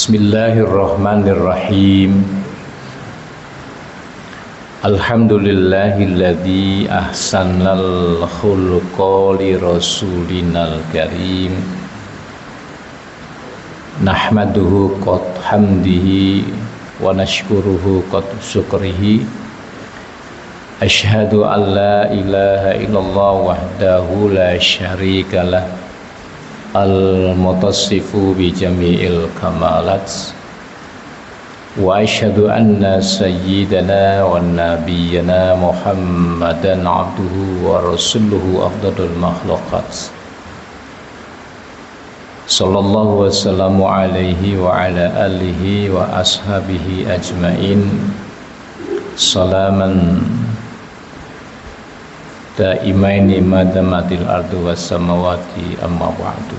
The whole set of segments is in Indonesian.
Bismillahirrahmanirrahim. Alhamdulillahilladzi ahsanal khuluqa li rasulinal karim. Nahmaduhu qad hamdihi wa nashkuruhu qad syukrihi. Asyhadu an la ilaha illallah wahdahu la syarikalah al-mutassifu bi jami'il kamalat. Wa asyhadu anna sayyidana wa nabiyyana Muhammadan abduhu wa rasuluhu afdalul makhluqat. Sallallahu wasallamu alaihi wa ala alihi wa ashabihi ajmain. Salaman daimaini madamatil ardu was samawati amma ba'du.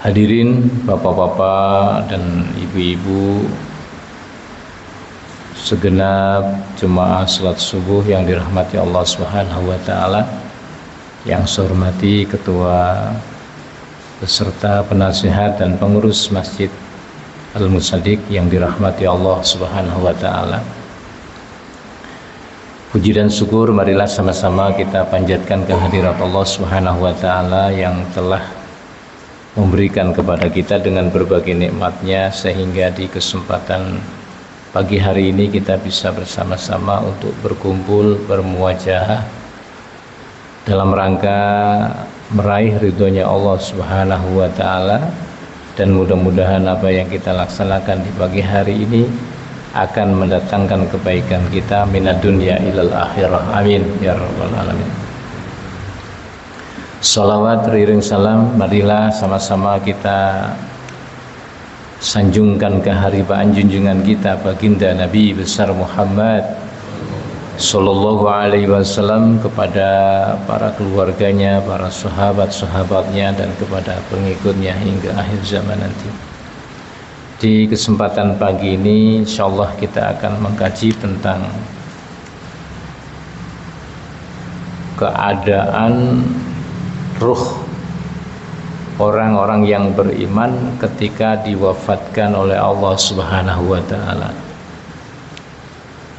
Hadirin bapak-bapak dan ibu-ibu, segenap jemaah salat subuh yang dirahmati Allah Subhanahu wa taala, yang saya hormati ketua beserta penasihat dan pengurus Masjid Al-Musaddiq yang dirahmati Allah Subhanahu wa taala. Puji dan syukur marilah sama-sama kita panjatkan kehadirat Allah Subhanahu wa taala yang telah memberikan kepada kita dengan berbagai nikmatnya, sehingga di kesempatan pagi hari ini kita bisa bersama-sama untuk berkumpul bermuajahah dalam rangka meraih ridhonya Allah Subhanahu wa taala. Dan mudah-mudahan apa yang kita laksanakan di pagi hari ini akan mendatangkan kebaikan kita minad dunya ilal akhirah. Amin ya rabbal alamin. Salawat riring salam marilah sama-sama kita sanjungkan keharibaan junjungan kita baginda Nabi besar Muhammad sallallahu alaihi wasallam, kepada para keluarganya, para sahabat-sahabatnya, dan kepada pengikutnya hingga akhir zaman nanti. Di kesempatan pagi ini insyaallah kita akan mengkaji tentang keadaan ruh orang-orang yang beriman ketika diwafatkan oleh Allah Subhanahu wa taala.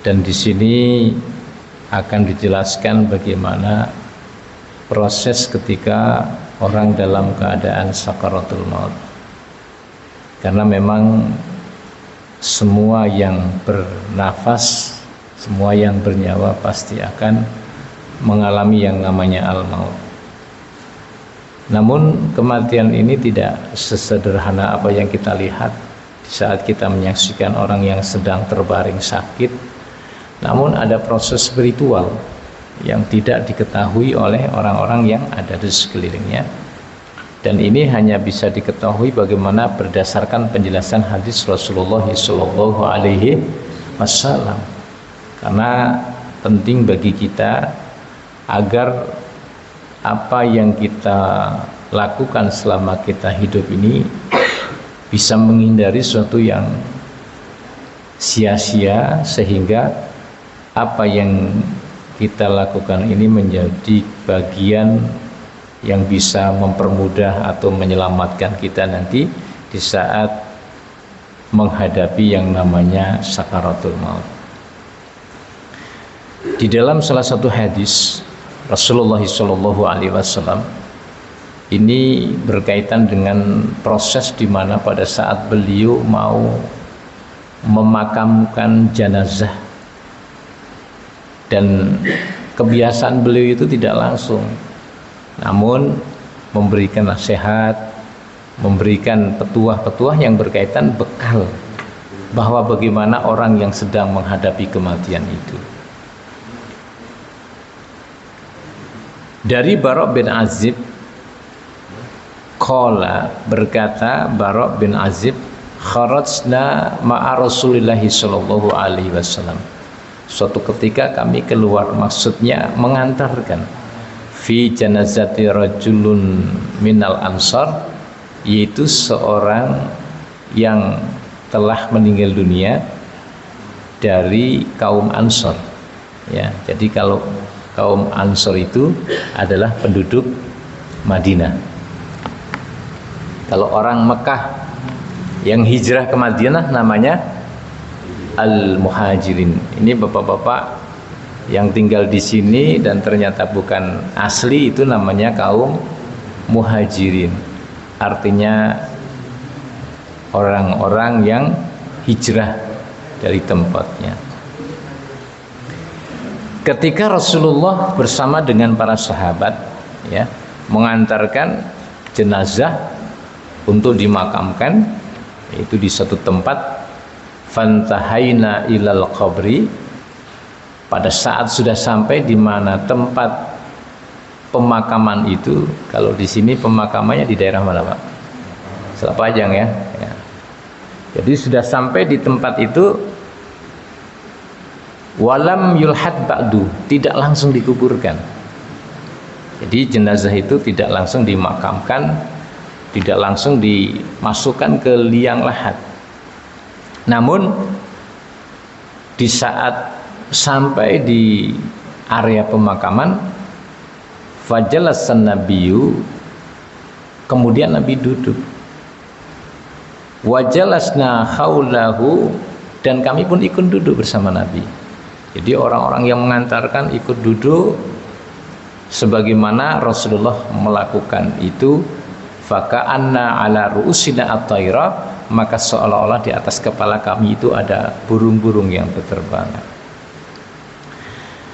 Dan di sini akan dijelaskan bagaimana proses ketika orang dalam keadaan sakaratul maut. Karena memang semua yang bernafas, semua yang bernyawa pasti akan mengalami yang namanya al-maut. Namun kematian ini tidak sesederhana apa yang kita lihat saat kita menyaksikan orang yang sedang terbaring sakit. Namun ada proses spiritual yang tidak diketahui oleh orang-orang yang ada di sekelilingnya. Dan ini hanya bisa diketahui bagaimana berdasarkan penjelasan hadis Rasulullah sallallahu alaihi wasallam. Karena penting bagi kita agar apa yang kita lakukan selama kita hidup ini bisa menghindari sesuatu yang sia-sia, sehingga apa yang kita lakukan ini menjadi bagian yang bisa mempermudah atau menyelamatkan kita nanti di saat menghadapi yang namanya sakaratul maut. Di dalam salah satu hadis Rasulullah sallallahu alaihi wasallam ini berkaitan dengan proses di mana pada saat beliau mau memakamkan jenazah, dan kebiasaan beliau itu tidak langsung, namun memberikan nasihat, memberikan petuah-petuah yang berkaitan bekal bahwa bagaimana orang yang sedang menghadapi kematian itu. Dari Bara' bin Azib qala, berkata Bara' bin Azib, kharajna ma'a Rasulillahi sallallahu alaihi wasallam. Suatu ketika kami keluar, maksudnya mengantarkan, fi janazati rajulun minal ansar, yaitu seorang yang telah meninggal dunia dari kaum Ansor. Ya, jadi kalau kaum Ansor itu adalah penduduk Madinah. Kalau orang Mekah yang hijrah ke Madinah namanya al-muhajirin. Ini bapak-bapak yang tinggal di sini dan ternyata bukan asli, itu namanya kaum muhajirin. Artinya orang-orang yang hijrah dari tempatnya. Ketika Rasulullah bersama dengan para sahabat ya mengantarkan jenazah untuk dimakamkan, yaitu di satu tempat, fantahaina ilal qabri, pada saat sudah sampai di mana tempat pemakaman itu. Kalau di sini pemakamannya di daerah mana, Pak? Selapajang ya. Jadi sudah sampai di tempat itu, walam yulhad ba'du, tidak langsung dikuburkan. Jadi jenazah itu tidak langsung dimakamkan, tidak langsung dimasukkan ke liang lahat. Namun di saat sampai di area pemakaman, fajalasan nabiyyu, kemudian Nabi duduk, wajalasna haulahu, dan kami pun ikut duduk bersama Nabi. Jadi orang-orang yang mengantarkan ikut duduk sebagaimana Rasulullah melakukan itu. Faka'anna ala ru'usina at-tayra, maka seolah-olah di atas kepala kami itu ada burung-burung yang berterbangan.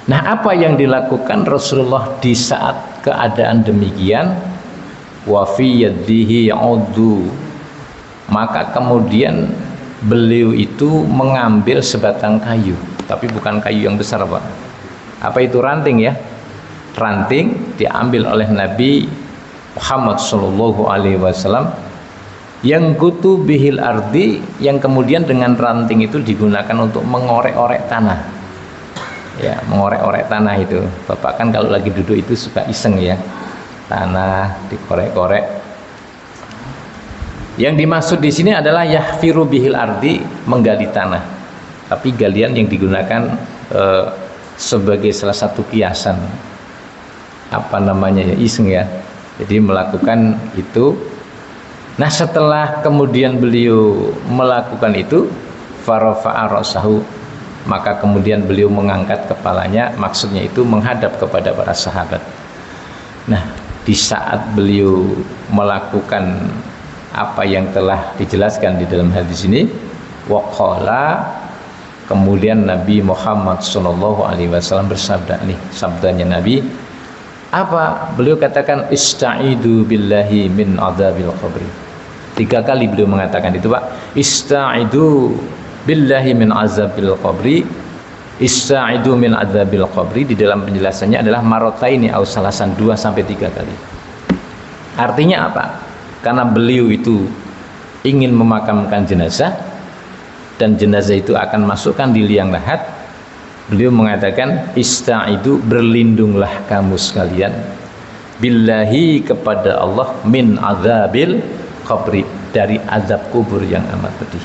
Nah, apa yang dilakukan Rasulullah di saat keadaan demikian? Wa fi yadihi 'udhu, maka kemudian beliau itu mengambil sebatang kayu, tapi bukan kayu yang besar, Pak. Apa itu? Ranting ya. Ranting diambil oleh Nabi Muhammad sallallahu alaihi wasallam, yang gutu bihil ardi, yang kemudian dengan ranting itu digunakan untuk mengorek-orek tanah. Ya, mengorek-orek tanah itu. Bapak kan kalau lagi duduk itu suka iseng ya. Tanah dikorek-korek. Yang dimaksud di sini adalah yahfiru bihil ardi, menggali tanah. Tapi galian yang digunakan sebagai salah satu kiasan, apa namanya ya, iseng ya. Jadi melakukan itu. Nah, setelah kemudian beliau melakukan itu, farafa'a ra'sahu, maka kemudian beliau mengangkat kepalanya, maksudnya itu menghadap kepada para sahabat. Nah, di saat beliau melakukan apa yang telah dijelaskan di dalam hadis ini, waqala, kemudian Nabi Muhammad SAW bersabda, nih sabdanya Nabi, apa? Beliau katakan, ista'idu billahi min adzabil qabri. 3 kali beliau mengatakan itu, Pak. Ista'idu billahi min azabil qabri, ista'idu min adzabil qabri. Di dalam penjelasannya adalah marotaini au salasan, 2-3 kali. Artinya apa? Karena beliau itu ingin memakamkan jenazah, dan jenazah itu akan masukkan di liang lahat. Beliau mengatakan, ista'idu, berlindunglah kamu sekalian, billahi, kepada Allah, min azabil qabri, dari azab kubur yang amat pedih.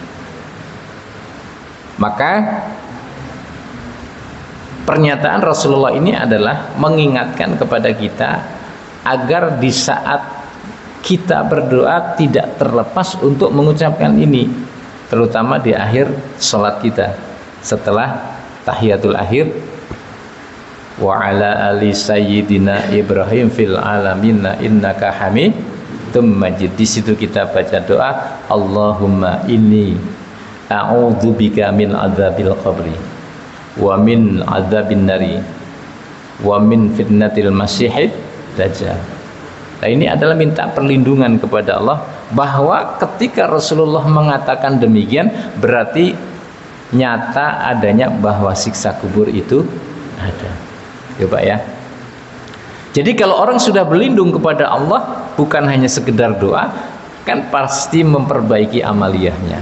Maka pernyataan Rasulullah ini adalah mengingatkan kepada kita agar di saat kita berdoa tidak terlepas untuk mengucapkan ini, terutama di akhir sholat kita setelah tahiyatul akhir, wa ala ali sayyidina Ibrahim fil alamin innaka hamidum majid. Di situ kita baca doa, Allahumma inni a'udzubika min adzabil qabri wa min adzabin nari wa min fitnatil masiihid dajjal. Nah, ini adalah minta perlindungan kepada Allah, bahwa ketika Rasulullah mengatakan demikian berarti nyata adanya bahwa siksa kubur itu ada. Ya, Pak ya. Jadi kalau orang sudah berlindung kepada Allah, bukan hanya sekedar doa, kan pasti memperbaiki amaliyahnya.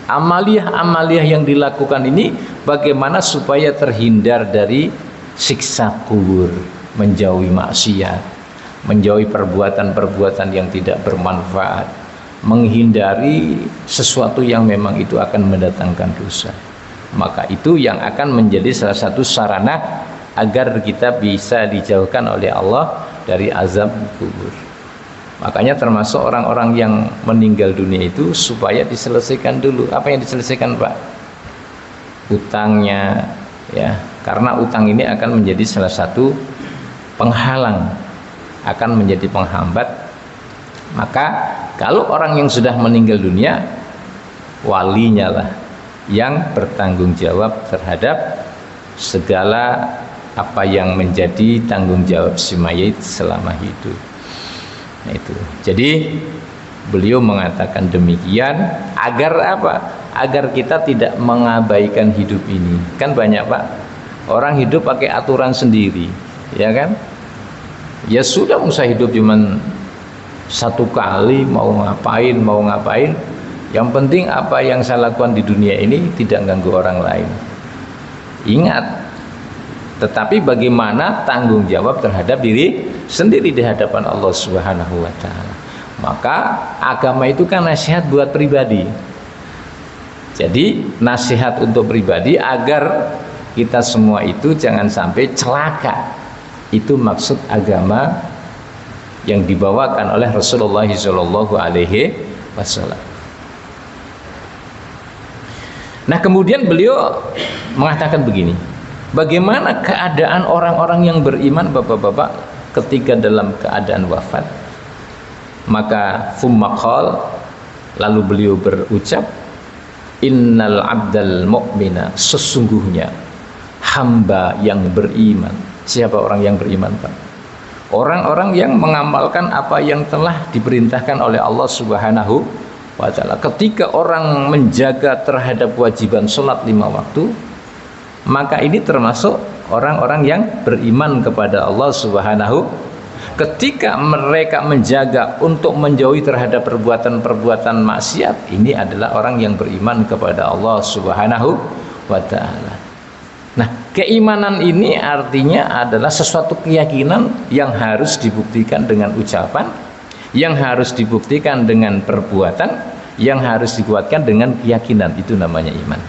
Amaliyah yang dilakukan ini bagaimana supaya terhindar dari siksa kubur, menjauhi maksiat, menjauhi perbuatan-perbuatan yang tidak bermanfaat, menghindari sesuatu yang memang itu akan mendatangkan dosa. Maka itu yang akan menjadi salah satu sarana agar kita bisa dijauhkan oleh Allah dari azab kubur. Makanya termasuk orang-orang yang meninggal dunia itu supaya diselesaikan dulu. Apa yang diselesaikan, Pak? Utangnya, ya. Karena utang ini akan menjadi salah satu penghalang, akan menjadi penghambat. Maka kalau orang yang sudah meninggal dunia, walinya lah yang bertanggung jawab terhadap segala apa yang menjadi tanggung jawab si mayit selama hidup. Nah, itu. Jadi beliau mengatakan demikian agar apa? Agar kita tidak mengabaikan hidup ini. Kan banyak, Pak, orang hidup pakai aturan sendiri, ya kan? Ya sudah, usah hidup cuman satu kali, mau ngapain. Yang penting apa yang saya lakukan di dunia ini tidak ganggu orang lain. Ingat, tetapi bagaimana tanggung jawab terhadap diri sendiri di hadapan Allah Subhanahu wa taala. Maka agama itu kan nasihat buat pribadi. Jadi nasihat untuk pribadi agar kita semua itu jangan sampai celaka. Itu maksud agama yang dibawakan oleh Rasulullah SAW. Nah, kemudian beliau mengatakan begini, bagaimana keadaan orang-orang yang beriman, bapak-bapak, ketika dalam keadaan wafat? Maka fummaqal, lalu beliau berucap, innal abdal mu'mina, sesungguhnya hamba yang beriman. Siapa orang yang beriman, Pak? Orang-orang yang mengamalkan apa yang telah diperintahkan oleh Allah Subhanahu wa ta'ala. Ketika orang menjaga terhadap kewajiban sholat 5 waktu, maka ini termasuk orang-orang yang beriman kepada Allah Subhanahu. Ketika mereka menjaga untuk menjauhi terhadap perbuatan-perbuatan maksiat, ini adalah orang yang beriman kepada Allah Subhanahu wa ta'ala. Nah, keimanan ini artinya adalah sesuatu keyakinan yang harus dibuktikan dengan ucapan, yang harus dibuktikan dengan perbuatan, yang harus dikuatkan dengan keyakinan. Itu namanya iman.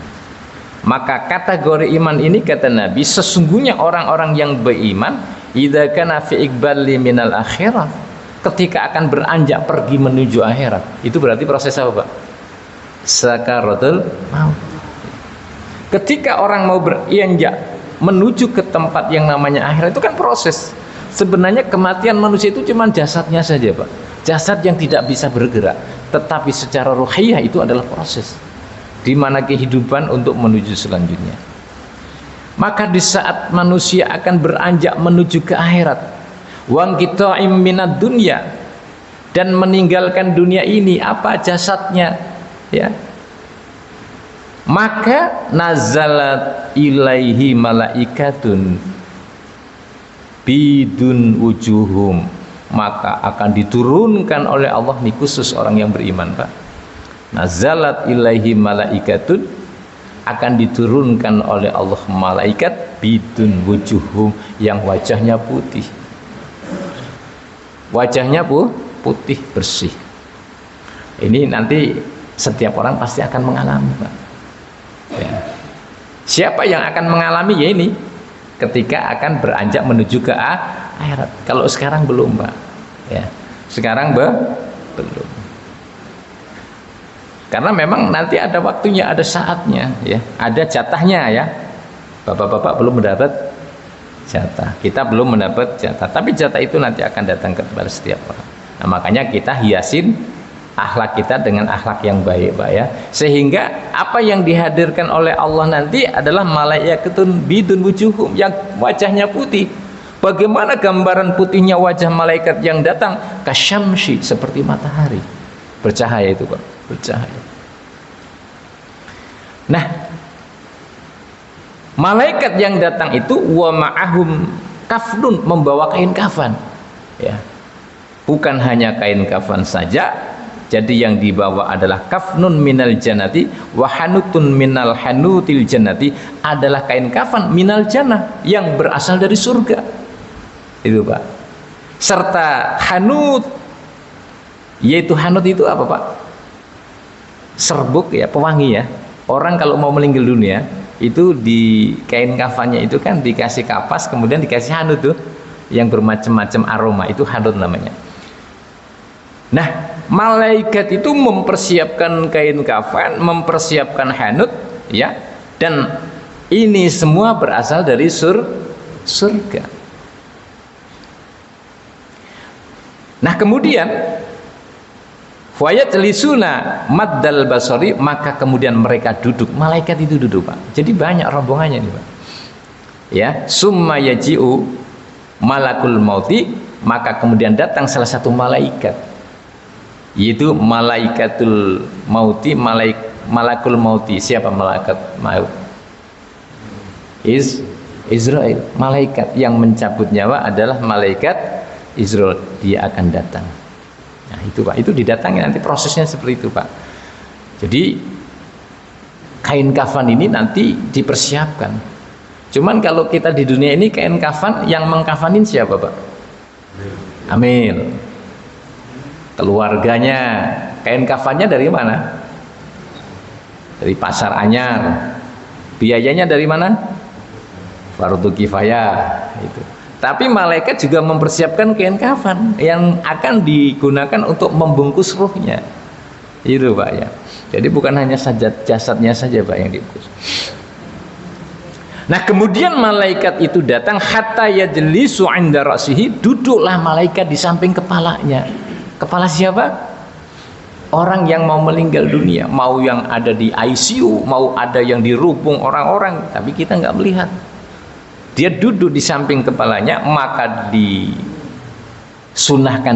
Maka kategori iman ini, kata Nabi, sesungguhnya orang-orang yang beriman idza kana fi iqbali minal akhirah, ketika akan beranjak pergi menuju akhirat. Itu berarti proses apa, Pak? Sakaratul maut. Ketika orang mau beranjak menuju ke tempat yang namanya akhirat, itu kan proses. Sebenarnya kematian manusia itu cuma jasadnya saja, Pak. Jasad yang tidak bisa bergerak, tetapi secara ruhiyah itu adalah proses di mana kehidupan untuk menuju selanjutnya. Maka di saat manusia akan beranjak menuju ke akhirat, wang kita minad dunya, dan meninggalkan dunia ini, apa jasadnya, ya, maka nazalat ilaihi malaikatun bidun wujuhum, maka akan diturunkan oleh Allah, nih khusus orang yang beriman, Pak. Nazalat ilaihi malaikatun, akan diturunkan oleh Allah malaikat bidun wujuhum, yang wajahnya putih. Wajahnya putih bersih. Ini nanti setiap orang pasti akan mengalami, Pak. Ya. Siapa yang akan mengalami? Ya ini, ketika akan beranjak menuju ke akhirat. Kalau sekarang belum, Pak. Ya. Sekarang belum. Karena memang nanti ada waktunya, ada saatnya, ya, ada jatahnya, ya. Bapak-bapak belum mendapat jatah, kita belum mendapat jatah, tapi jatah itu nanti akan datang kepada setiap orang. Nah, makanya kita hiasin akhlak kita dengan akhlak yang baik, Pak, ya. Sehingga apa yang dihadirkan oleh Allah nanti adalah malaikatun bidun wujuhum, yang wajahnya putih. Bagaimana gambaran putihnya wajah malaikat yang datang? Kasyamsi, seperti matahari. Bercahaya itu, Pak, bercahaya. Nah, malaikat yang datang itu wa ma'ahum kafnun, membawa kain kafan, ya. Bukan hanya kain kafan saja, jadi yang dibawa adalah kafnun minal jannati wa hanutun minal hanutil jannati, adalah kain kafan minal jannah, yang berasal dari surga. Itu, Pak. Serta hanut, yaitu hanut itu apa, Pak? Serbuk, ya, pewangi, ya. Orang kalau mau meninggal dunia itu di kain kafannya itu kan dikasih kapas, kemudian dikasih hanut tuh yang bermacam-macam aroma, itu hanut namanya. Nah, malaikat itu mempersiapkan kain kafan, mempersiapkan hanut, ya, dan ini semua berasal dari surga. Nah, kemudian fayajlisuna maddal basari, maka kemudian mereka duduk. Malaikat itu duduk, Pak. Jadi banyak rombongannya nih, Pak. Ya, summa yaji'u malakul mauti, maka kemudian datang salah satu malaikat, yaitu malaikatul mauti, malakul mauti. Siapa malaikat maut? Israel. Malaikat yang mencabut nyawa adalah malaikat Israel. Dia akan datang. Nah itu, Pak, itu didatangi, nanti prosesnya seperti itu, Pak. Jadi kain kafan ini nanti dipersiapkan. Cuman kalau kita di dunia ini kain kafan, yang mengkafanin siapa, Pak? Amil. Keluarganya. Kain kafannya dari mana? Dari pasar anyar. Biayanya dari mana? Fardu kifayah itu. Tapi malaikat juga mempersiapkan kain kafan yang akan digunakan untuk membungkus ruhnya. Itu, Pak, ya. Jadi bukan hanya saja jasadnya saja, Pak, yang dibungkus. Nah, kemudian malaikat itu datang hatta yajlisu 'inda ra'sihi, duduklah malaikat di samping kepalanya. Kepala siapa? Orang yang mau meninggal dunia, mau yang ada di ICU, mau ada yang dirubung orang-orang, tapi kita nggak melihat. Dia duduk di samping kepalanya, maka disunahkan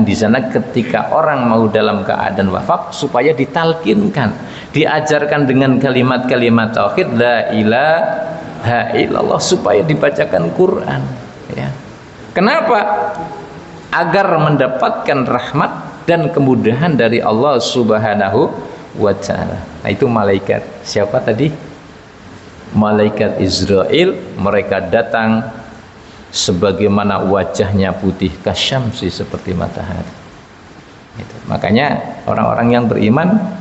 di sana ketika orang mau dalam keadaan wafat supaya ditalkinkan, diajarkan dengan kalimat-kalimat tauhid la ilaha illallah, supaya dibacakan Quran, ya. Kenapa? Agar mendapatkan rahmat dan kemudahan dari Allah Subhanahu wa ta'ala. Nah, itu malaikat. Siapa tadi? Malaikat Israel. Mereka datang sebagaimana wajahnya putih kasyamsi, seperti matahari. Itu. Makanya orang-orang yang beriman,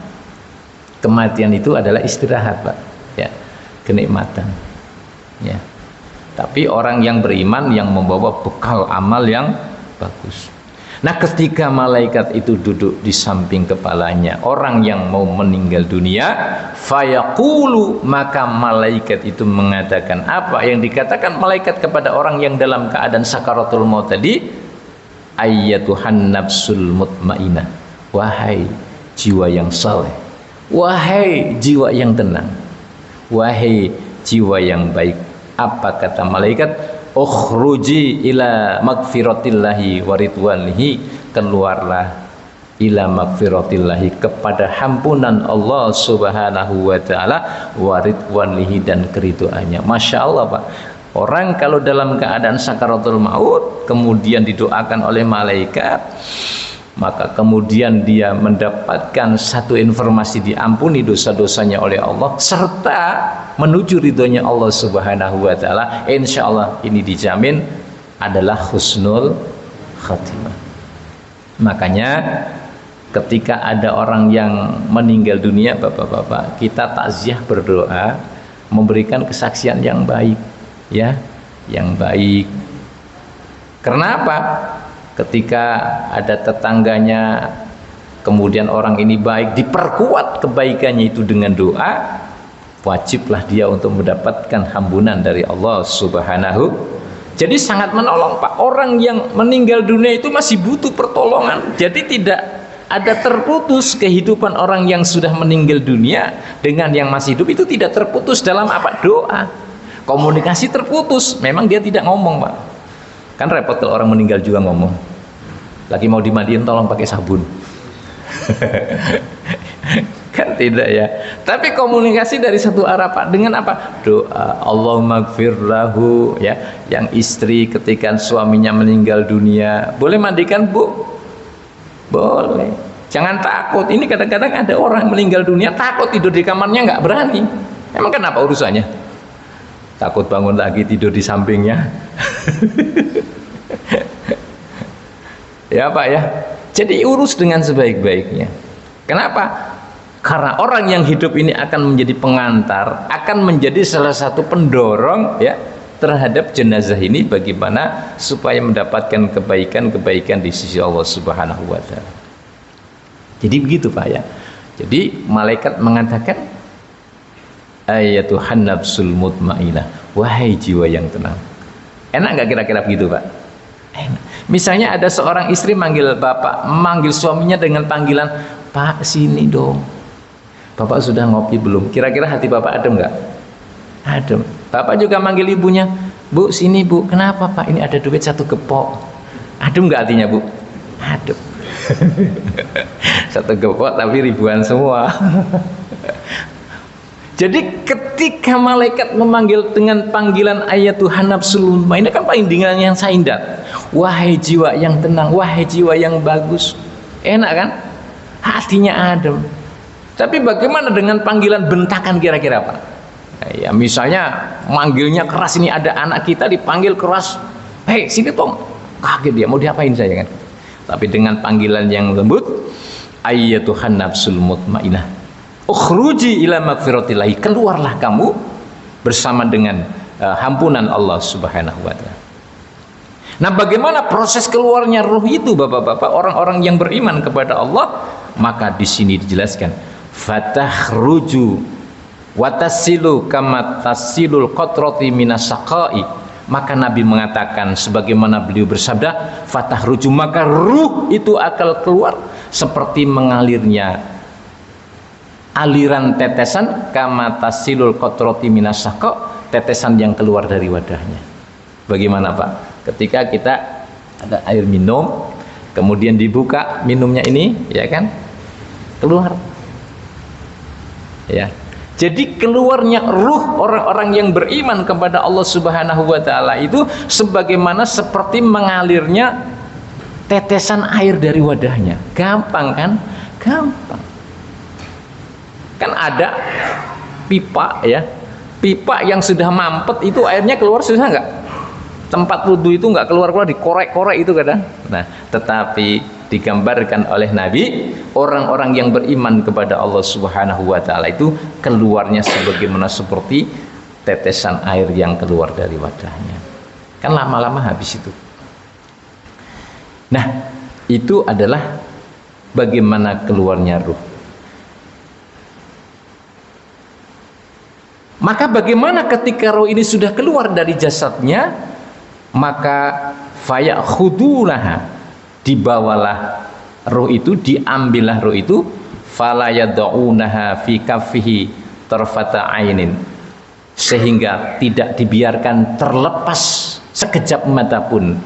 kematian itu adalah istirahat, Pak, ya, kenikmatan, ya. Tapi orang yang beriman yang membawa bekal amal yang bagus. Nah, ketika malaikat itu duduk di samping kepalanya orang yang mau meninggal dunia, fayaqulu, maka malaikat itu mengatakan apa yang dikatakan malaikat kepada orang yang dalam keadaan sakaratul maut tadi? Ayyatuhan nafsul mutmainah, wahai jiwa yang saleh, wahai jiwa yang tenang, wahai jiwa yang baik. Apa kata malaikat? Ukhruji ila magfiratillahi wa ridwanihi, keluarlah ila magfiratillahi, kepada ampunan Allah Subhanahu wa ta'ala, wa ridwanihi, dan keriduannya. Masya Allah, Pak. Orang kalau dalam keadaan sakaratul maut kemudian didoakan oleh malaikat, maka kemudian dia mendapatkan satu informasi, diampuni dosa-dosanya oleh Allah serta menuju ridhonya Allah Subhanahu wa ta'ala. Insya Allah ini dijamin adalah husnul khatimah. Makanya ketika ada orang yang meninggal dunia, Bapak-bapak, kita takziah, berdoa, memberikan kesaksian yang baik, ya, yang baik. Kenapa? Ketika ada tetangganya kemudian orang ini baik, diperkuat kebaikannya itu dengan doa, wajiblah dia untuk mendapatkan ampunan dari Allah Subhanahu. Jadi sangat menolong, Pak. Orang yang meninggal dunia itu masih butuh pertolongan. Jadi tidak ada terputus kehidupan orang yang sudah meninggal dunia dengan yang masih hidup, itu tidak terputus dalam apa? Doa. Komunikasi terputus, memang dia tidak ngomong, Pak. Kan repot kalau orang meninggal juga ngomong. Lagi mau dimandiin, tolong pakai sabun. Kan tidak, ya. Tapi komunikasi dari satu arah, Pak, dengan apa? Doa. Allahumma gfir lahu, ya. Yang istri ketika suaminya meninggal dunia, boleh mandikan, Bu? Boleh. Jangan takut. Ini kadang-kadang ada orang meninggal dunia takut, tidur di kamarnya nggak berani. Emang kenapa urusannya? Takut bangun lagi tidur di sampingnya. Ya, Pak, ya. Jadi urus dengan sebaik-baiknya. Kenapa? Karena orang yang hidup ini akan menjadi pengantar, akan menjadi salah satu pendorong, ya, terhadap jenazah ini, bagaimana supaya mendapatkan kebaikan-kebaikan di sisi Allah Subhanahu wa ta'ala. Jadi begitu Pak ya. Jadi malaikat mengatakan, ayatuhan nafsul mutmainah, wahai jiwa yang tenang. Enak nggak kira-kira begitu Pak? Enak. Misalnya ada seorang istri manggil bapak, manggil suaminya dengan panggilan, Pak sini dong. Bapak sudah ngopi belum? Kira-kira hati bapak adem nggak? Adem. Bapak juga manggil ibunya, Bu sini Bu. Kenapa Pak? Ini ada duit 1 gepok. Adem nggak hatinya Bu? Adem. 1 gepok tapi ribuan semua. Jadi ketika malaikat memanggil dengan panggilan ayatuhan nafsul mutmainnah, kan panggilan yang indah. Wahai jiwa yang tenang, wahai jiwa yang bagus. Enak kan? Hatinya adem. Tapi bagaimana dengan panggilan bentakan kira-kira Pak? Ya misalnya manggilnya keras, ini ada anak kita dipanggil keras, hei sini Tom, kaget dia, mau diapain saya kan? Tapi dengan panggilan yang lembut, ayyatuhan nafsul mutmainnah, ukhruji ila magfiratillahi, keluarlah kamu bersama dengan ampunan Allah Subhanahu wa taala. Nah, bagaimana proses keluarnya ruh itu Bapak-bapak, orang-orang yang beriman kepada Allah? Maka di sini dijelaskan, fatahruju watasilu kama tasilul qatrati minasaqai. Maka Nabi mengatakan sebagaimana beliau bersabda, fatahruju, maka ruh itu akan keluar seperti mengalirnya aliran tetesan, kama tasilul qatrati minasaqa, tetesan yang keluar dari wadahnya. Bagaimana Pak? Ketika kita ada air minum, kemudian dibuka minumnya ini, ya kan? Keluar. Ya. Jadi keluarnya ruh orang-orang yang beriman kepada Allah Subhanahu wa taala itu sebagaimana seperti mengalirnya tetesan air dari wadahnya. Gampang kan? Gampang. Kan ada pipa ya. Pipa yang sudah mampet itu airnya keluar susah nggak? Tempat wudhu itu nggak keluar-keluar, dikorek-korek itu kadang. Nah, tetapi digambarkan oleh Nabi, orang-orang yang beriman kepada Allah Subhanahu wa taala itu keluarnya sebagaimana seperti tetesan air yang keluar dari wadahnya. Kan lama-lama habis itu. Nah, itu adalah bagaimana keluarnya ruh. Maka bagaimana ketika roh ini sudah keluar dari jasadnya, maka fayakhudunaha, dibawalah roh itu, diambillah roh itu, fala yad'unaha fi kaffihi tarfata ainin, sehingga tidak dibiarkan terlepas sekejap mata pun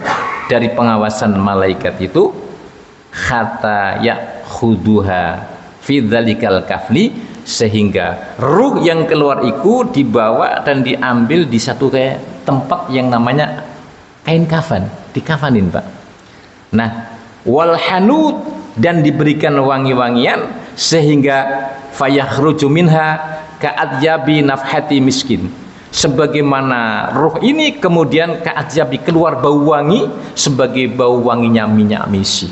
dari pengawasan malaikat itu, hatta yakhuduha fi dzalikal kafni, sehingga ruh yang keluar itu dibawa dan diambil di satu kayak tempat yang namanya kain kafan, dikafanin Pak. Nah, wal hanud, dan diberikan wangi-wangian sehingga fayakhruju minha ka'adyabi nafhati miskin, sebagaimana ruh ini kemudian ka'adyabi, keluar bau wangi sebagai bau wanginya minyak misi.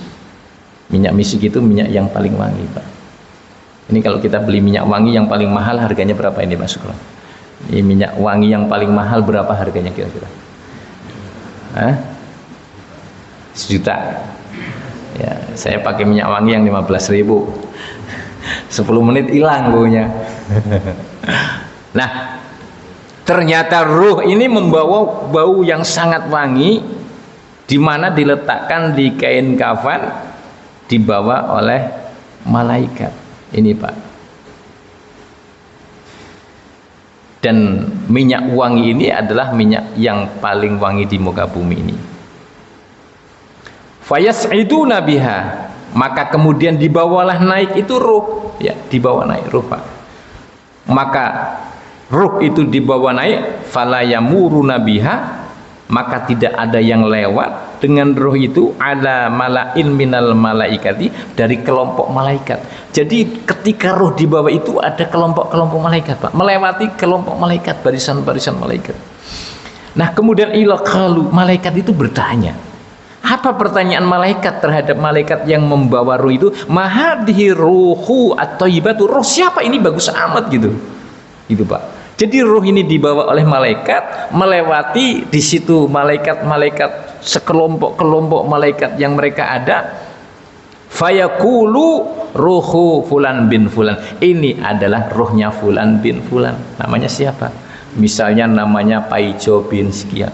Minyak misi itu minyak yang paling wangi Pak. Ini kalau kita beli minyak wangi yang paling mahal harganya berapa ini Mas Sukron? Ini minyak wangi yang paling mahal berapa harganya kira-kira? 1 juta. Ya, saya pakai minyak wangi yang 15.000. 10 menit hilang baunya. Nah, ternyata ruh ini membawa bau yang sangat wangi, di mana diletakkan di kain kafan, dibawa oleh malaikat. Ini Pak. Dan minyak wangi ini adalah minyak yang paling wangi di muka bumi ini. Fayas'iduna biha, maka kemudian dibawalah naik itu ruh, ya, dibawa naik ruh Pak. Maka ruh itu dibawa naik, fala yamuruna biha, maka tidak ada yang lewat dengan ruh itu ala mala'in minal malaikati, dari kelompok malaikat. Jadi ketika ruh dibawa itu ada kelompok-kelompok malaikat Pak, melewati kelompok malaikat, barisan-barisan malaikat. Nah, kemudian ilaqalu, malaikat itu bertanya. Apa pertanyaan malaikat terhadap malaikat yang membawa ruh itu? Mahadhi ruhu at-thayyibatu, ruh siapa ini bagus amat gitu. Gitu Pak. Jadi ruh ini dibawa oleh malaikat, melewati di situ malaikat-malaikat, sekelompok-kelompok malaikat yang mereka ada. Fayaqulu ruhu fulan bin fulan, ini adalah ruhnya fulan bin fulan. Namanya siapa? Misalnya namanya Paijo bin sekian.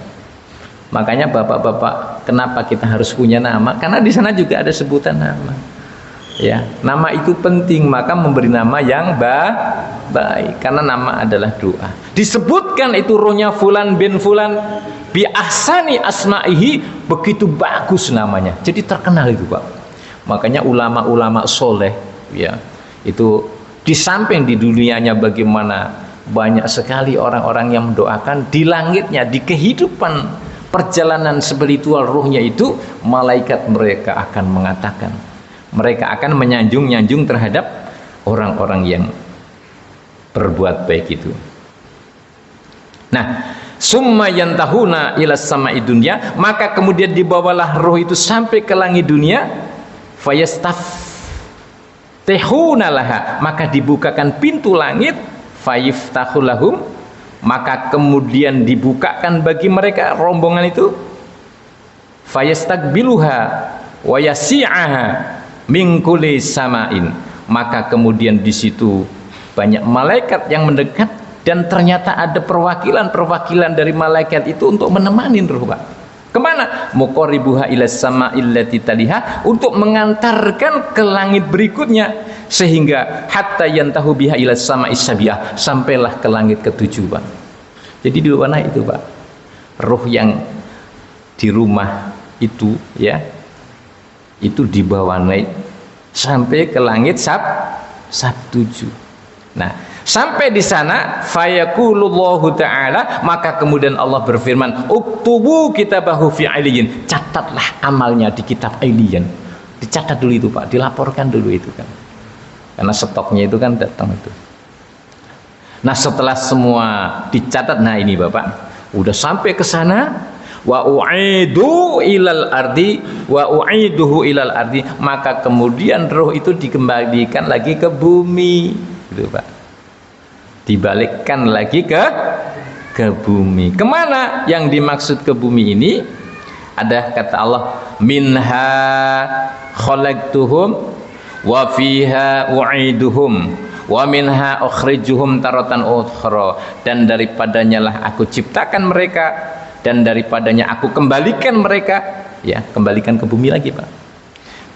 Makanya bapak-bapak, kenapa kita harus punya nama? Karena di sana juga ada sebutan nama. Ya, nama itu penting, maka memberi nama yang baik, karena nama adalah doa. Disebutkan itu ruhnya fulan bin fulan bi ahsani asma'ihi, begitu bagus namanya. Jadi terkenal itu, Pak. Makanya ulama-ulama soleh, ya, itu di samping di dunianya bagaimana banyak sekali orang-orang yang mendoakan, di langitnya, di kehidupan perjalanan spiritual ruhnya itu, malaikat mereka akan mengatakan, mereka akan menyanjung-nyanjung terhadap orang-orang yang berbuat baik itu. Nah, summa yantahuna ila sama'i dunya, maka kemudian dibawalah roh itu sampai ke langit dunia, fayastaftihuna laha, maka dibukakan pintu langit, fayiftahu lahum, maka kemudian dibukakan bagi mereka rombongan itu, fayastaqbiluha wa yasi'aha min kulli sama'in, maka kemudian di situ banyak malaikat yang mendekat, dan ternyata ada perwakilan dari malaikat itu untuk menemani ruh, Pak. Kemana? Muqarribuha ila sama'il lati taliha, untuk mengantarkan ke langit berikutnya, sehingga hatta yantahu biha ila sama'is sabiah, sampailah ke langit ketujuh, Pak. Jadi di mana itu, Pak? Ruh yang di rumah itu, ya, itu dibawa naik sampai ke langit sab 7. Nah, sampai di sana, fayaqulullahu ta'ala, maka kemudian Allah berfirman, uktubu kitabahu fi aliyin, catatlah amalnya di kitab aliyin. Dicatat dulu itu, Pak, dilaporkan dulu itu kan, karena stoknya itu kan datang itu. Nah, setelah semua dicatat, nah ini Bapak udah sampai ke sana, wa u'idu ilal ardi wa u'iduhu ilal ardi, maka kemudian roh itu dikembalikan lagi ke bumi, gitu, Pak. Dibalikkan lagi ke bumi. Kemana yang dimaksud ke bumi ini? Ada kata Allah, minha khalaqtuhum wa fiha u'iduhum wa minha ukhrijuhum taratan ukhra, dan daripadanya lah aku ciptakan mereka, dan daripadanya aku kembalikan mereka, ya, kembalikan ke bumi lagi, Pak.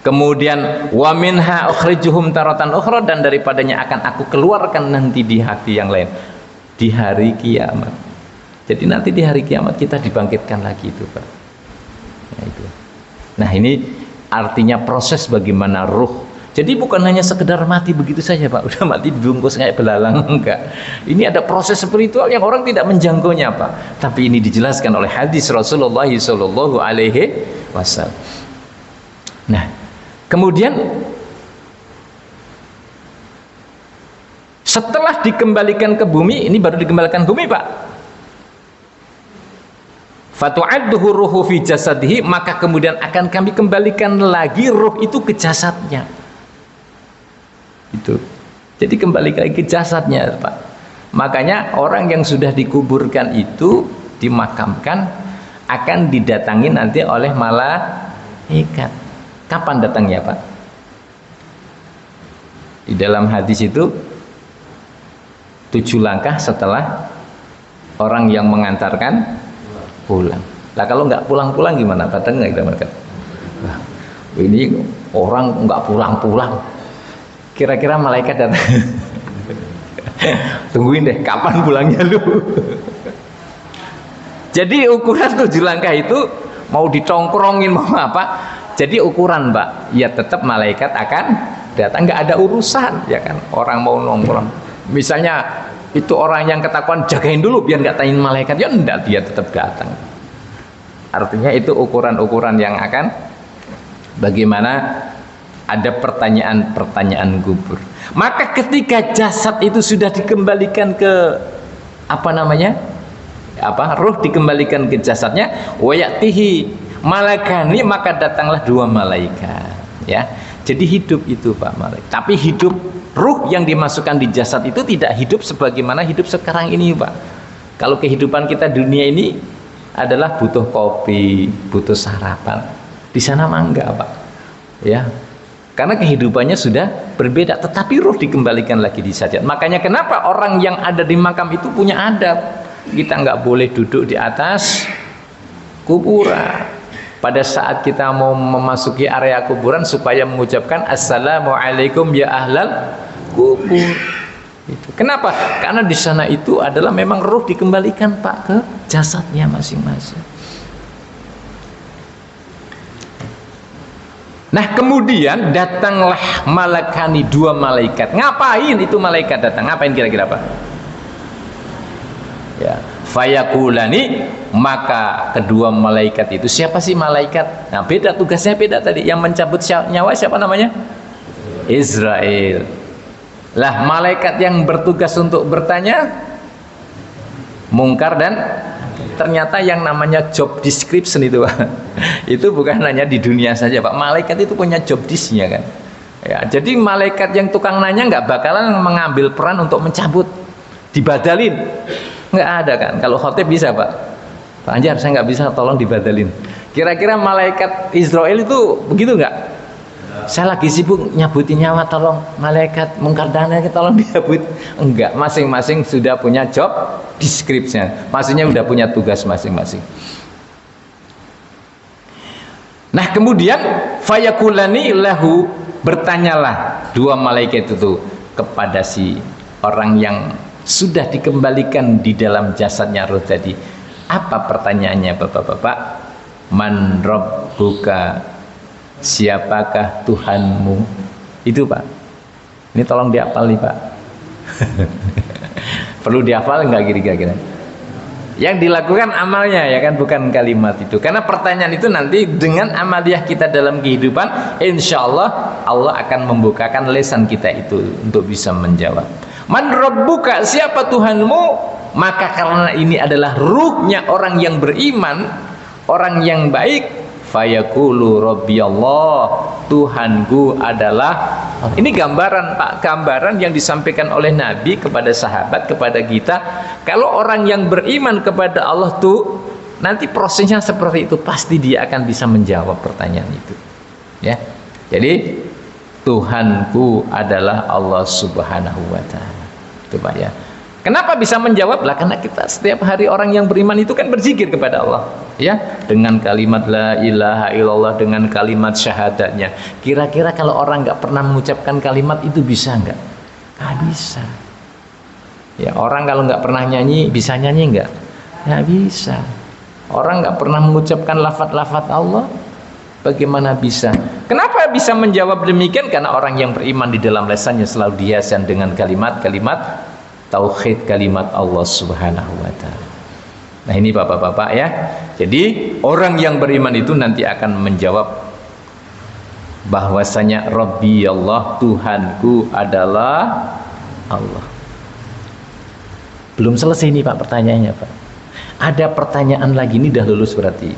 Kemudian wa minha ukhrijuhum taratan ukhra, dan daripadanya akan aku keluarkan nanti di hati yang lain, di hari kiamat. Jadi nanti di hari kiamat kita dibangkitkan lagi itu, Pak. Nah, itu. Nah, ini artinya proses bagaimana ruh. Jadi bukan hanya sekedar mati begitu saja, Pak, udah mati dibungkus kayak belalang, enggak. Ini ada proses spiritual yang orang tidak menjangkaunya, Pak. Tapi ini dijelaskan oleh hadis Rasulullah sallallahu alaihi wasallam. Nah, kemudian setelah dikembalikan ke bumi, ini baru dikembalikan ke bumi, Pak. Fatu'adduhu ruhu fi jasadihi, maka kemudian akan kami kembalikan lagi ruh itu ke jasadnya. Itu. Jadi kembali lagi ke jasadnya, Pak. Makanya orang yang sudah dikuburkan itu, dimakamkan, akan didatangi nanti oleh malaikat. Kapan datangnya, Pak? Di dalam hadis itu 7 langkah setelah orang yang mengantarkan pulang. Lah kalau nggak pulang-pulang gimana? Datang nggak kita mereka? Wah, ini orang nggak pulang-pulang. Kira-kira malaikat datang. Tungguin deh, kapan pulangnya lu? Jadi ukuran 7 langkah itu mau ditongkrongin mau apa? Jadi ukuran, Pak, ya tetap malaikat akan datang, nggak ada urusan, ya kan? Orang mau nongkrong, misalnya itu orang yang ketakuan, jagain dulu biar nggak tanyain malaikat, ya enggak, dia tetap datang. Artinya itu ukuran-ukuran yang akan bagaimana ada pertanyaan-pertanyaan kubur. Maka ketika jasad itu sudah dikembalikan ke ruh dikembalikan ke jasadnya, wayatihi malakani, maka datanglah 2 malaikat, ya. Jadi hidup itu, Pak, malaikat. Tapi hidup ruh yang dimasukkan di jasad itu tidak hidup sebagaimana hidup sekarang ini, Pak. Kalau kehidupan kita dunia ini adalah butuh kopi, butuh sarapan. Di sana mah enggak, Pak. Ya. Karena kehidupannya sudah berbeda, tetapi ruh dikembalikan lagi di sajat. Makanya kenapa orang yang ada di makam itu punya adab. Kita nggak boleh duduk di atas kuburan. Pada saat kita mau memasuki area kuburan supaya mengucapkan assalamualaikum ya ahlal kubur. Itu. Kenapa? Karena di sana itu adalah memang ruh dikembalikan Pak ke jasadnya masing-masing. Nah kemudian datanglah malakani, 2 malaikat. Ngapain itu malaikat datang? Ngapain kira-kira Pak? Ya, fayakulani, maka kedua malaikat itu, siapa sih malaikat? Nah beda tugasnya, beda tadi. Yang mencabut nyawa siapa namanya? Israel. Lah malaikat yang bertugas untuk bertanya Mungkar dan ternyata yang namanya job description itu Pak, itu bukan hanya di dunia saja Pak, malaikat itu punya job disk-nya kan ya. Jadi malaikat yang tukang nanya nggak bakalan mengambil peran untuk mencabut, dibadalin, nggak ada kan. Kalau khotib bisa Pak Anjar, saya nggak bisa, tolong dibadalin. Kira-kira malaikat Israel itu begitu nggak? Saya lagi sibuk nyabutin nyawa, tolong malaikat Mungkar dan Nakir tolong diabut. Enggak, masing-masing sudah punya job description, maksudnya sudah punya tugas masing-masing. Nah kemudian fayakulani lahu, bertanyalah 2 malaikat itu kepada si orang yang sudah dikembalikan di dalam jasadnya roh tadi. Apa pertanyaannya Bapak-bapak? Man rabbuka, siapakah Tuhanmu? Itu Pak, ini tolong dihafal nih Pak. Perlu dihafal nggak kira-kira? Yang dilakukan amalnya ya kan, bukan kalimat itu. Karena pertanyaan itu nanti dengan amaliyah kita dalam kehidupan, insya Allah Allah akan membukakan lisan kita itu untuk bisa menjawab. Man rabbuka, siapa Tuhanmu? Maka karena ini adalah ruhnya orang yang beriman, orang yang baik, fayaqulu rabbi Allah, Tuhanku adalah. Ini gambaran Pak, gambaran yang disampaikan oleh Nabi kepada sahabat, kepada kita. Kalau orang yang beriman kepada Allah tuh nanti prosesnya seperti itu, pasti dia akan bisa menjawab pertanyaan itu ya. Jadi Tuhanku adalah Allah Subhanahu wa ta'ala, itu Pak ya. Kenapa bisa menjawab? Lah karena kita setiap hari orang yang beriman itu kan berzikir kepada Allah ya, dengan kalimat la ilaha illallah, dengan kalimat syahadatnya. Kira-kira kalau orang nggak pernah mengucapkan kalimat itu bisa nggak? Nggak bisa ya. Orang kalau nggak pernah nyanyi bisa nyanyi nggak? Nggak bisa. Orang nggak pernah mengucapkan lafaz-lafaz Allah, bagaimana bisa? Kenapa bisa menjawab demikian? Karena orang yang beriman di dalam lisannya selalu dihiaskan dengan kalimat-kalimat tauhid, kalimat Allah Subhanahu wa ta'ala. Nah ini Bapak-bapak ya. Jadi orang yang beriman itu nanti akan menjawab bahwasanya Rabbi Allah, Tuhanku adalah Allah. Belum selesai ini Pak pertanyaannya Pak. Ada pertanyaan lagi, ini dah lulus berarti.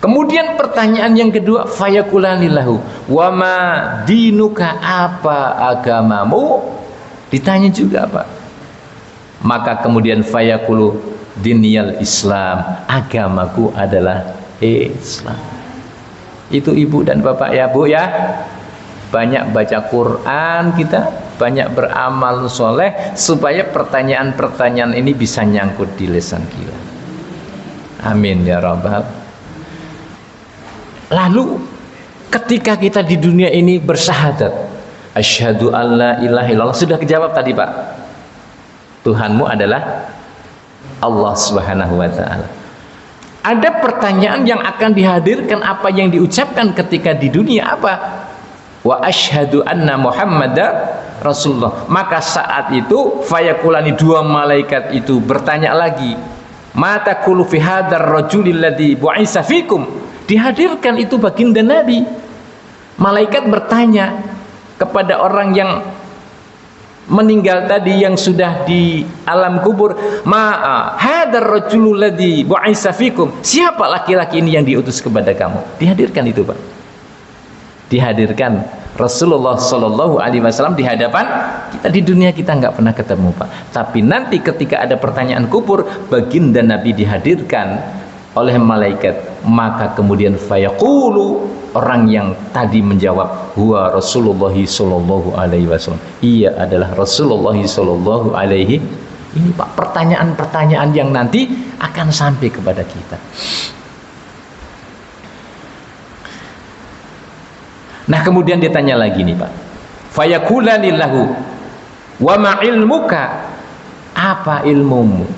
Kemudian pertanyaan yang kedua, fayakulanillahu wa ma dinuka, apa agamamu? Ditanya juga Pak. Maka kemudian fayaqulu diniyal Islam, agamaku adalah Islam. Itu Ibu dan Bapak ya Bu ya, banyak baca Quran kita, banyak beramal soleh supaya pertanyaan-pertanyaan ini bisa nyangkut di lisan kita. Amin ya Rabbal. Lalu ketika kita di dunia ini bersyahadat asyhadu alla ilaha illallah, sudah kejawab tadi Pak, Tuhanmu adalah Allah Subhanahu wa ta'ala. Ada pertanyaan yang akan dihadirkan, apa yang diucapkan ketika di dunia apa? Wa asyhadu anna Muhammadar Rasulullah. Maka saat itu fayakulani, 2 malaikat itu bertanya lagi, mata qulu fi hadzal rajulil ladzi bu'isa fikum. Dihadirkan itu baginda Nabi. Malaikat bertanya kepada orang yang meninggal tadi, yang sudah di alam kubur, ma'a hadzal rajulul ladzi bu'isa fikum, siapa laki-laki ini yang diutus kepada kamu? Dihadirkan itu Pak, dihadirkan Rasulullah Shallallahu Alaihi Wasallam di hadapan kita. Di dunia kita nggak pernah ketemu Pak, tapi nanti ketika ada pertanyaan kubur, baginda Nabi dihadirkan oleh malaikat. Maka kemudian fayaqulu, orang yang tadi menjawab, huwa Rasulullah sallallahu alaihi wasallam, ia adalah Rasulullah sallallahu alaihi. Ini Pak, pertanyaan-pertanyaan yang nanti akan sampai kepada kita. Nah kemudian ditanya lagi nih Pak, fayakulanillahu wa ma ilmuka, apa ilmumu,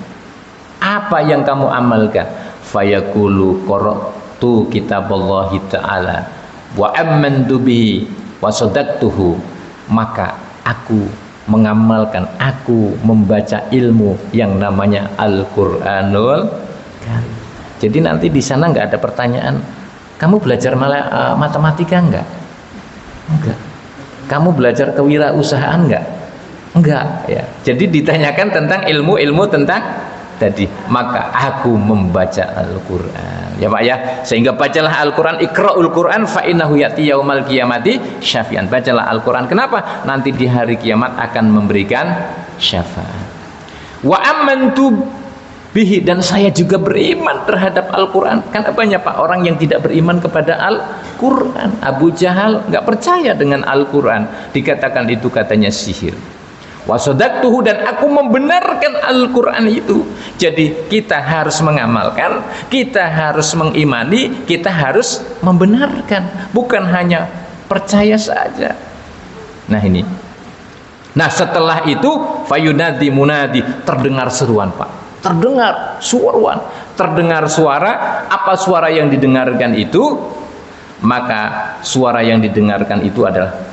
apa yang kamu amalkan? Fayakulu qara'tu kitaballahi ta'ala wa amantu bihi wa sadaqtuhu, maka aku mengamalkan, aku membaca ilmu yang namanya Al-Qur'anul Karim. Jadi nanti di sana nggak ada pertanyaan, kamu belajar matematika enggak? Enggak. Kamu belajar kewirausahaan enggak? Enggak ya. Jadi ditanyakan tentang ilmu-ilmu tentang tadi, maka aku membaca Al-Qur'an. Ya Pak ya, sehingga bacalah Al-Qur'an, iqra'ul Qur'an fa innahu ya'ti yaumal qiyamati syafi'an. Bacalah Al-Qur'an. Kenapa? Nanti di hari kiamat akan memberikan syafaat. Wa amantu bihi, dan saya juga beriman terhadap Al-Qur'an. Kan banyak Pak orang yang tidak beriman kepada Al-Qur'an. Abu Jahal nggak percaya dengan Al-Qur'an, dikatakan itu katanya sihir. Wa sadaqtuhu, dan aku membenarkan Al-Qur'an itu. Jadi kita harus mengamalkan, kita harus mengimani, kita harus membenarkan, bukan hanya percaya saja. Nah ini. Nah setelah itu fayunadi munadi, terdengar seruan Pak, terdengar seruan, terdengar suara. Apa suara yang didengarkan itu? Maka suara yang didengarkan itu adalah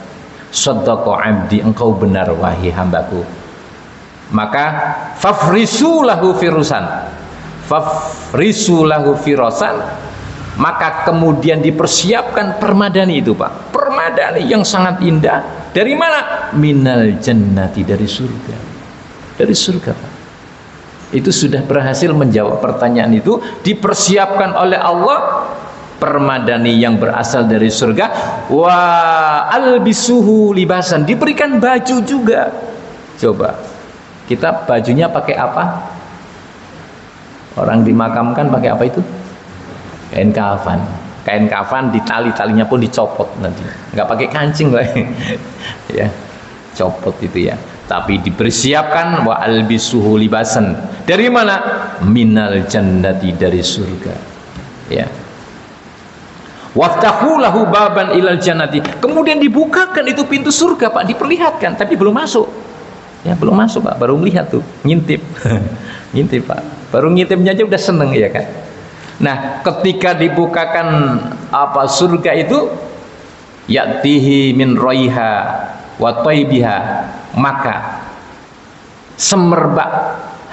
saddaqa abdi, engkau benar wahai hambaku. Maka fafrisu lahu firusan, fafrisu lahu firosan, maka kemudian dipersiapkan permadani itu Pak, permadani yang sangat indah. Dari mana? Minal jannati, dari surga. Dari surga Pak. Itu sudah berhasil menjawab pertanyaan itu, dipersiapkan oleh Allah permadani yang berasal dari surga. Wa albisuhu libasan, diberikan baju juga. Coba kita bajunya pakai apa? Orang dimakamkan pakai apa itu? Kain kafan. Kain kafan, di tali-talinya pun dicopot nanti, nggak pakai kancing lagi ya, copot itu ya. Tapi dipersiapkan wa albisuhu libasan. Dari mana? Minal jannati, dari surga ya. Waftahu lahu baban ilal jannati, kemudian dibukakan itu pintu surga Pak, diperlihatkan, tapi belum masuk ya, belum masuk Pak, baru melihat tuh, ngintip ngintip Pak, baru ngintipnya aja udah seneng ya kan. Nah ketika dibukakan apa surga itu, ya'tihi min raiha wa taybiha, maka semerbak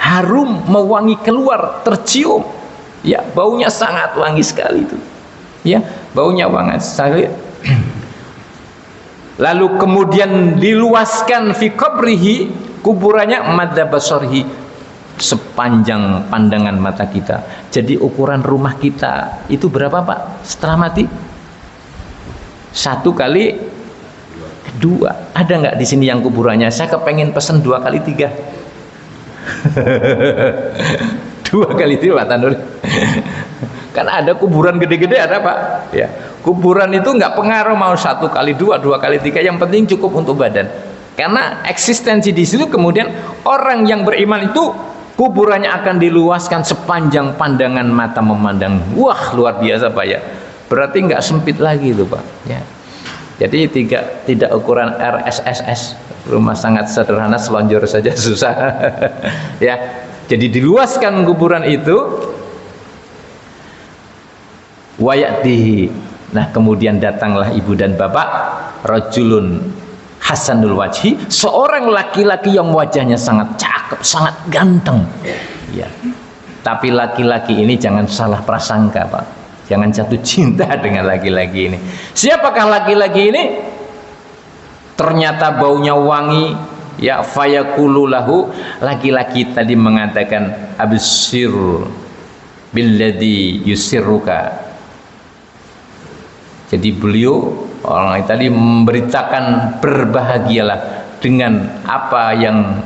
harum mewangi keluar, tercium ya, baunya sangat wangi sekali itu ya, baunya wangi sekali. Lalu kemudian diluaskan fi qabrihi, kuburannya madza basarhi, sepanjang pandangan mata kita. Jadi ukuran rumah kita itu berapa Pak setelah mati? 1 kali 2. Ada nggak di sini yang kuburannya saya kepengen pesen 2 kali 3? 2 kali 3 Pak Tanur. Kan ada kuburan gede-gede ada Pak ya. Kuburan itu nggak pengaruh mau 1 kali 2, 2 kali 3, yang penting cukup untuk badan. Karena eksistensi di situ, kemudian orang yang beriman itu kuburannya akan diluaskan sepanjang pandangan mata memandang. Wah luar biasa Pak ya. Berarti nggak sempit lagi itu Pak ya. Jadi tidak ukuran RSSS, rumah sangat sederhana, selonjor saja susah ya. Jadi diluaskan kuburan itu. Wayatihi, nah kemudian datanglah ibu dan bapak, rajulun hasanul wajhi, seorang laki-laki yang wajahnya sangat cakep, sangat ganteng ya. Tapi laki-laki ini jangan salah prasangka Pak, jangan jatuh cinta dengan laki-laki ini. Siapakah laki-laki ini? Ternyata baunya wangi ya. Fayaqulu lahu, laki-laki tadi mengatakan absir billadzi yusirruka. Jadi beliau orang tadi memberitakan, berbahagialah dengan apa yang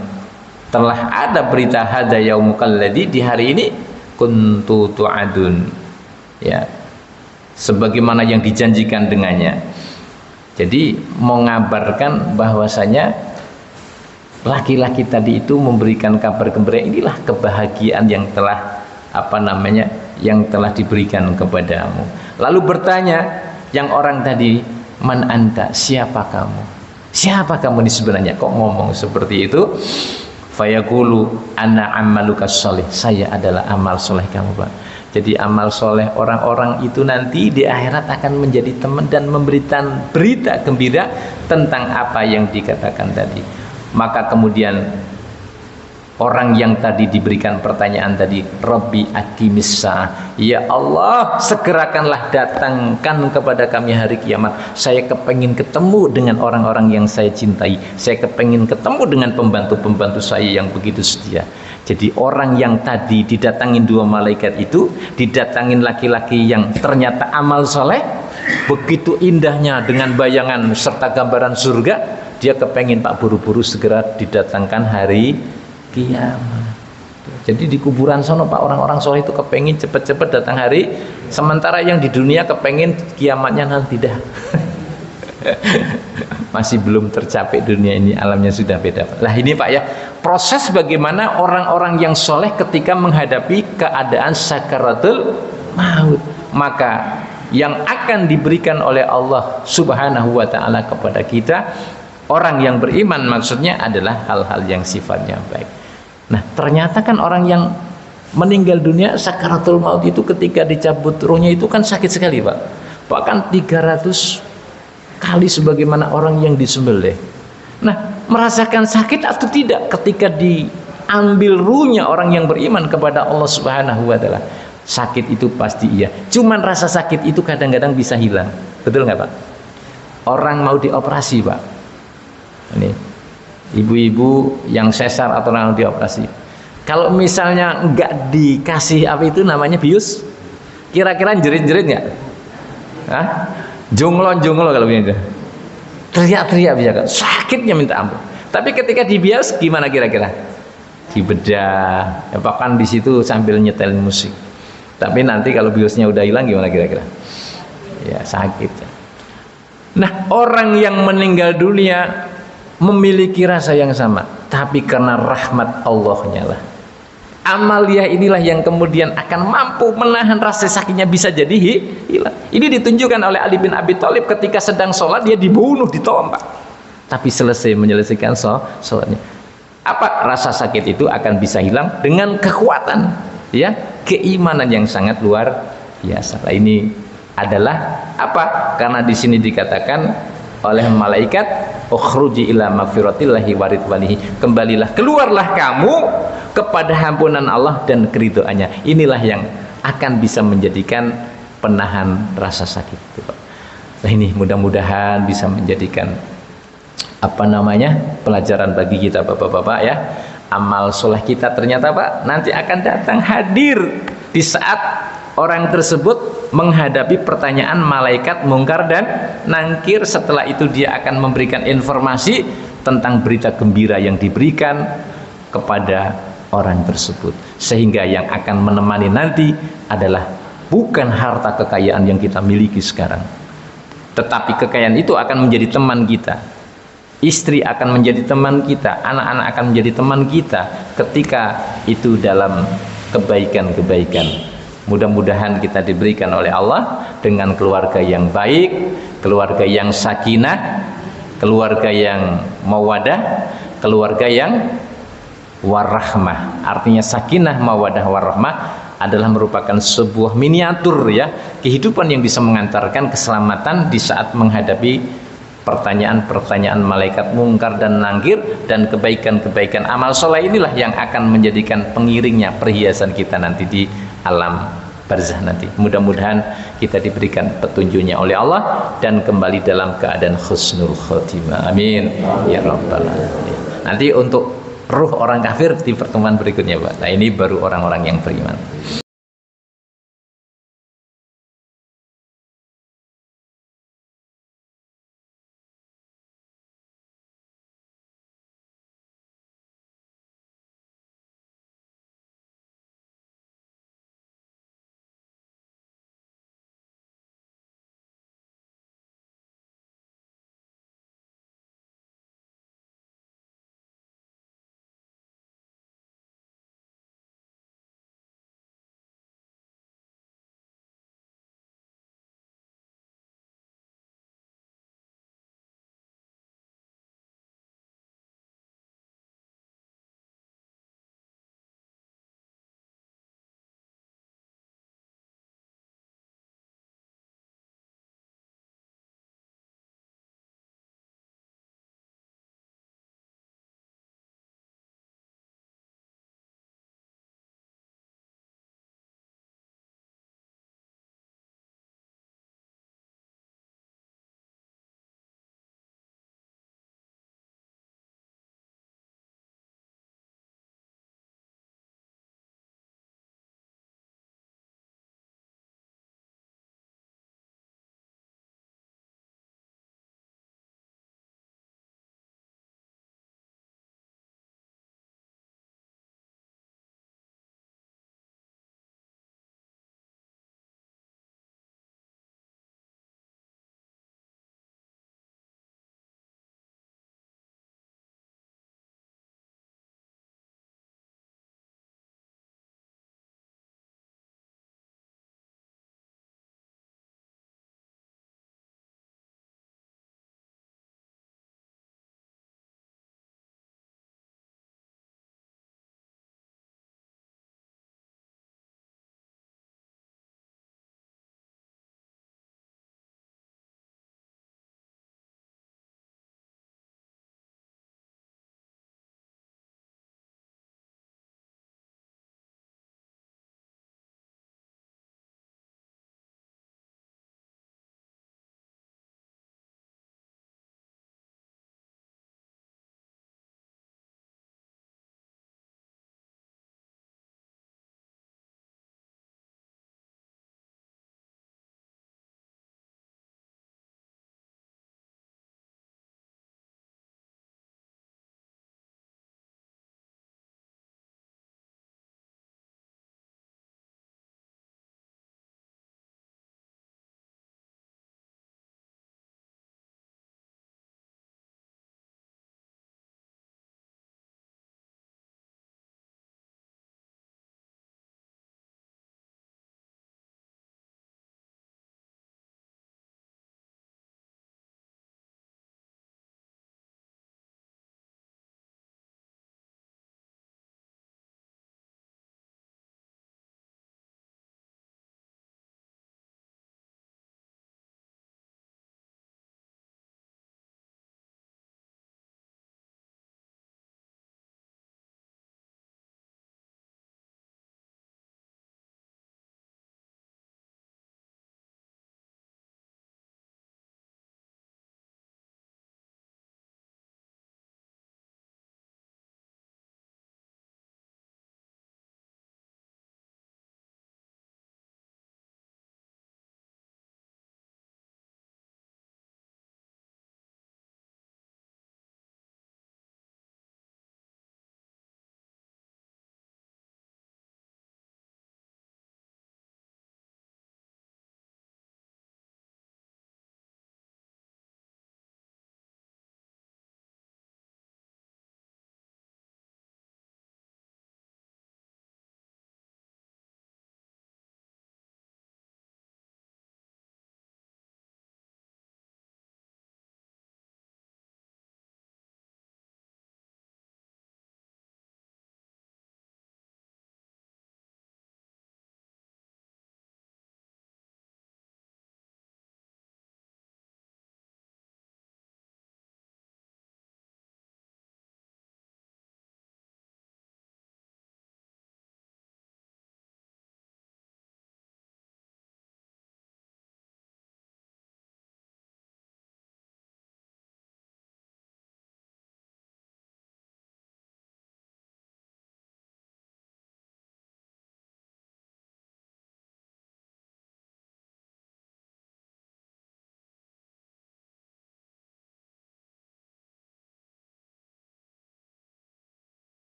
telah ada berita hada yaumukal ladzi, di hari ini kuntu tu'adun, ya, sebagaimana yang dijanjikan dengannya. Jadi mengabarkan bahwasanya laki-laki tadi itu memberikan kabar gembira, inilah kebahagiaan yang telah yang telah diberikan kepadamu. Lalu bertanya yang orang tadi, man anta, siapa kamu? Siapa kamu ini sebenarnya? Kok ngomong seperti itu? Fayaqulu ana amaluka sholih, saya adalah amal soleh kamu, Pak. Jadi amal soleh orang-orang itu nanti di akhirat akan menjadi teman dan memberikan berita gembira tentang apa yang dikatakan tadi. Maka kemudian orang yang tadi diberikan pertanyaan tadi, Rabbi aqimis saah, ya Allah segerakanlah datangkan kepada kami hari kiamat. Saya kepengin ketemu dengan orang-orang yang saya cintai, saya kepengin ketemu dengan pembantu-pembantu saya yang begitu setia. Jadi orang yang tadi didatangin dua malaikat itu, didatangin laki-laki yang ternyata amal soleh, begitu indahnya dengan bayangan serta gambaran surga, dia kepengin Pak buru-buru segera didatangkan hari kiamat. Jadi di kuburan sono Pak, orang-orang soleh itu kepengin cepet-cepet datang hari, sementara yang di dunia kepengin kiamatnya nanti dah. Masih belum tercapai dunia ini, alamnya sudah beda. Lah ini Pak ya, proses bagaimana orang-orang yang soleh ketika menghadapi keadaan sakaratul maut, maka yang akan diberikan oleh Allah Subhanahu wa ta'ala kepada kita orang yang beriman, maksudnya adalah hal-hal yang sifatnya baik. Nah ternyata kan orang yang meninggal dunia sakaratul maut itu ketika dicabut ruhnya itu kan sakit sekali Pak, bahkan 300 kali sebagaimana orang yang disembelih. Nah merasakan sakit atau tidak ketika diambil ruhnya orang yang beriman kepada Allah Subhanahu wa ta'ala? Sakit itu pasti iya, cuman rasa sakit itu kadang-kadang bisa hilang, betul nggak Pak? Orang mau dioperasi Pak, ini ibu-ibu yang sesar atau yang dioperasi, kalau misalnya nggak dikasih apa itu namanya bius, kira-kira jerit-jerit nggak? Hah? Jonglon-jonglon kalau begitu, teriak-teriak bisa kan? Sakitnya minta ampun. Tapi ketika dibius gimana kira-kira? Dibedah, ya, bahkan di situ sambil nyetelin musik. Tapi nanti kalau biusnya udah hilang gimana kira-kira? Ya sakit. Nah orang yang meninggal dunia memiliki rasa yang sama, tapi karena rahmat Allahnya lah, amaliyah inilah yang kemudian akan mampu menahan rasa sakitnya, bisa jadi hilang. Ini ditunjukkan oleh Ali bin Abi Thalib ketika sedang sholat, dia dibunuh, ditombak, tapi selesai menyelesaikan sholatnya. Apa rasa sakit itu akan bisa hilang dengan kekuatan, ya, keimanan yang sangat luar biasa. Nah, ini adalah apa? Karena di sini dikatakan oleh malaikat, ukhruji ila magfiratillahi wa ridwanihi, kembalilah, keluarlah kamu kepada ampunan Allah dan keridhaannya. Inilah yang akan bisa menjadikan penahan rasa sakit itu, Pak. Nah ini mudah-mudahan bisa menjadikan pelajaran bagi kita Bapak-bapak ya. Amal soleh kita ternyata Pak nanti akan datang hadir di saat orang tersebut menghadapi pertanyaan malaikat mungkar dan nangkir. Setelah itu dia akan memberikan informasi tentang berita gembira yang diberikan kepada orang tersebut, sehingga yang akan menemani nanti adalah bukan harta kekayaan yang kita miliki sekarang, tetapi kekayaan itu akan menjadi teman kita. Istri akan menjadi teman kita, anak-anak akan menjadi teman kita ketika itu dalam kebaikan-kebaikan. Mudah-mudahan kita diberikan oleh Allah dengan keluarga yang baik, keluarga yang sakinah, keluarga yang mawadah, keluarga yang warahmah. Artinya sakinah, mawadah, warahmah adalah merupakan sebuah miniatur ya, kehidupan yang bisa mengantarkan keselamatan di saat menghadapi pertanyaan-pertanyaan malaikat mungkar dan nangkir, dan kebaikan-kebaikan amal soleh inilah yang akan menjadikan pengiringnya perhiasan kita nanti di alam barzah nanti. Mudah-mudahan kita diberikan petunjuknya oleh Allah dan kembali dalam keadaan husnul khotimah. Amin ya rabbal alamin. Nanti untuk ruh orang kafir di pertemuan berikutnya Pak. Nah ini baru orang-orang yang beriman.